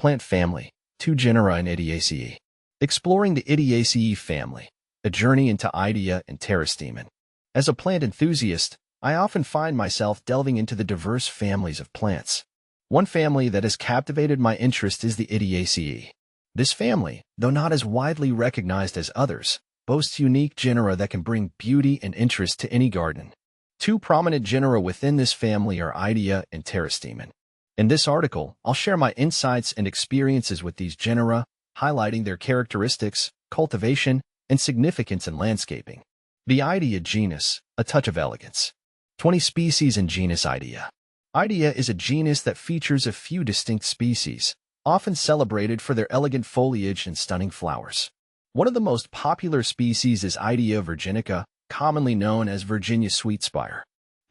Plant family, 2 genera in Iteaceae. Exploring the Iteaceae family, a journey into Idea and Pteristemon. As a plant enthusiast, I often find myself delving into the diverse families of plants. One family that has captivated my interest is the Iteaceae. This family, though not as widely recognized as others, boasts unique genera that can bring beauty and interest to any garden. 2 prominent genera within this family are Idea and Pteristemon. In this article, I'll share my insights and experiences with these genera, highlighting their characteristics, cultivation, and significance in landscaping. The Idea genus, a touch of elegance. 20 species in genus Idea. Idea is a genus that features a few distinct species, often celebrated for their elegant foliage and stunning flowers. One of the most popular species is Idea virginica, commonly known as Virginia sweetspire.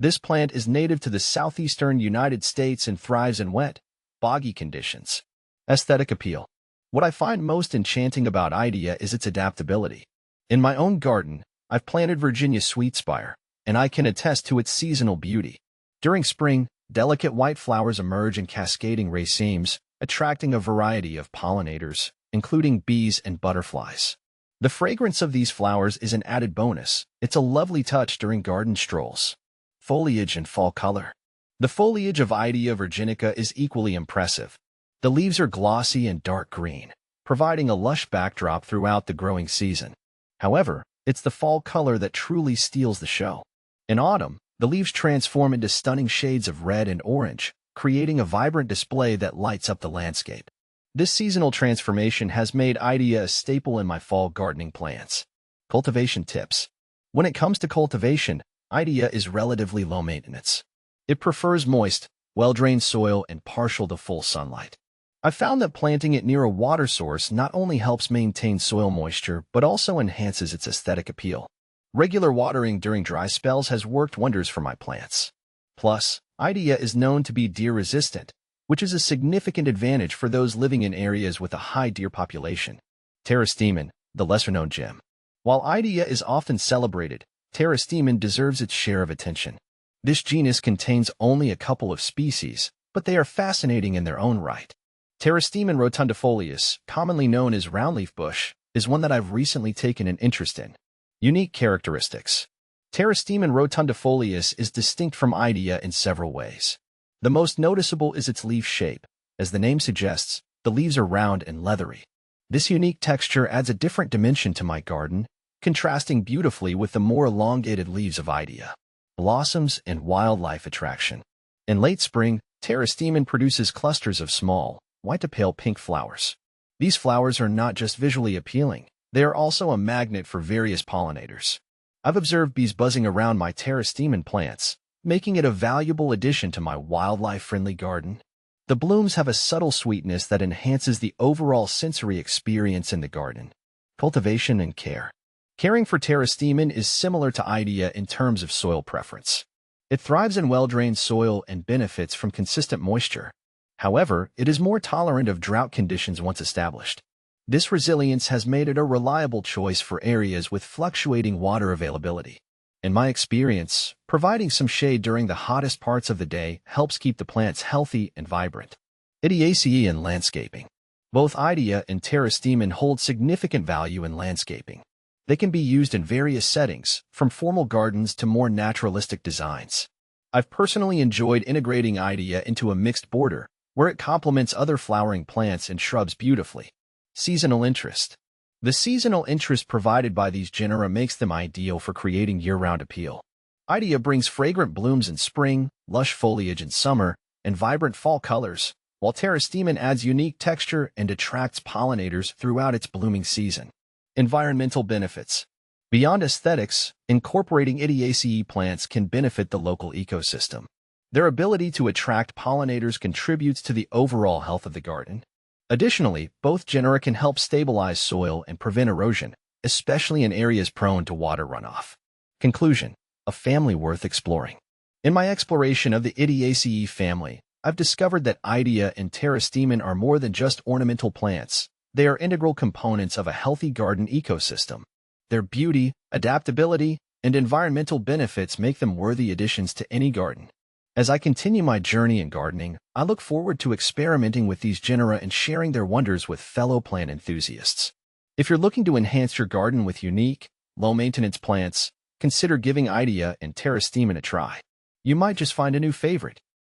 This plant is native to the southeastern United States and thrives in wet, boggy conditions. Aesthetic appeal. What I find most enchanting about Idea is its adaptability. In my own garden, I've planted Virginia sweetspire, and I can attest to its seasonal beauty. During spring, delicate white flowers emerge in cascading racemes, attracting a variety of pollinators, including bees and butterflies. The fragrance of these flowers is an added bonus. It's a lovely touch during garden strolls. Foliage and fall color. The foliage of Idea virginica is equally impressive. The leaves are glossy and dark green, providing a lush backdrop throughout the growing season. However, it's the fall color that truly steals the show. In autumn, the leaves transform into stunning shades of red and orange, creating a vibrant display that lights up the landscape. This seasonal transformation has made Idea a staple in my fall gardening plans. Cultivation tips. When it comes to cultivation, Idea is relatively low maintenance. It prefers moist, well-drained soil and partial to full sunlight. I've found that planting it near a water source not only helps maintain soil moisture, but also enhances its aesthetic appeal. Regular watering during dry spells has worked wonders for my plants. Plus, Idea is known to be deer-resistant, which is a significant advantage for those living in areas with a high deer population. Pteristemon, the lesser-known gem. While Idea is often celebrated, Pteristemon deserves its share of attention. This genus contains only a couple of species, but they are fascinating in their own right. Pteristemon rotundifolius, commonly known as roundleaf bush, is one that I've recently taken an interest in. Unique characteristics. Pteristemon rotundifolius is distinct from Idea in several ways. The most noticeable is its leaf shape. As the name suggests, the leaves are round and leathery. This unique texture adds a different dimension to my garden, contrasting beautifully with the more elongated leaves of Idea. Blossoms and wildlife attraction. In late spring, Pteristemon produces clusters of small, white to pale pink flowers. These flowers are not just visually appealing, they are also a magnet for various pollinators. I've observed bees buzzing around my Pteristemon plants, making it a valuable addition to my wildlife-friendly garden. The blooms have a subtle sweetness that enhances the overall sensory experience in the garden. Cultivation and care. Caring for Pteristemon is similar to Idea in terms of soil preference. It thrives in well-drained soil and benefits from consistent moisture. However, it is more tolerant of drought conditions once established. This resilience has made it a reliable choice for areas with fluctuating water availability. In my experience, providing some shade during the hottest parts of the day helps keep the plants healthy and vibrant. Iteaceae in landscaping. Both Idea and Pteristemon hold significant value in landscaping. They can be used in various settings, from formal gardens to more naturalistic designs. I've personally enjoyed integrating Idea into a mixed border, where it complements other flowering plants and shrubs beautifully. Seasonal interest. The seasonal interest provided by these genera makes them ideal for creating year-round appeal. Idea brings fragrant blooms in spring, lush foliage in summer, and vibrant fall colors, while Pteristemon adds unique texture and attracts pollinators throughout its blooming season. Environmental benefits. Beyond aesthetics, incorporating Iteaceae plants can benefit the local ecosystem. Their ability to attract pollinators contributes to the overall health of the garden. Additionally, both genera can help stabilize soil and prevent erosion, especially in areas prone to water runoff. Conclusion: a family worth exploring. In my exploration of the Iteaceae family, I've discovered that Idea and Pteristemon are more than just ornamental plants. They are integral components of a healthy garden ecosystem. Their beauty, adaptability, and environmental benefits make them worthy additions to any garden. As I continue my journey in gardening, I look forward to experimenting with these genera and sharing their wonders with fellow plant enthusiasts. If you're looking to enhance your garden with unique, low-maintenance plants, consider giving Idea and Terrastemon a try. You might just find a new favorite.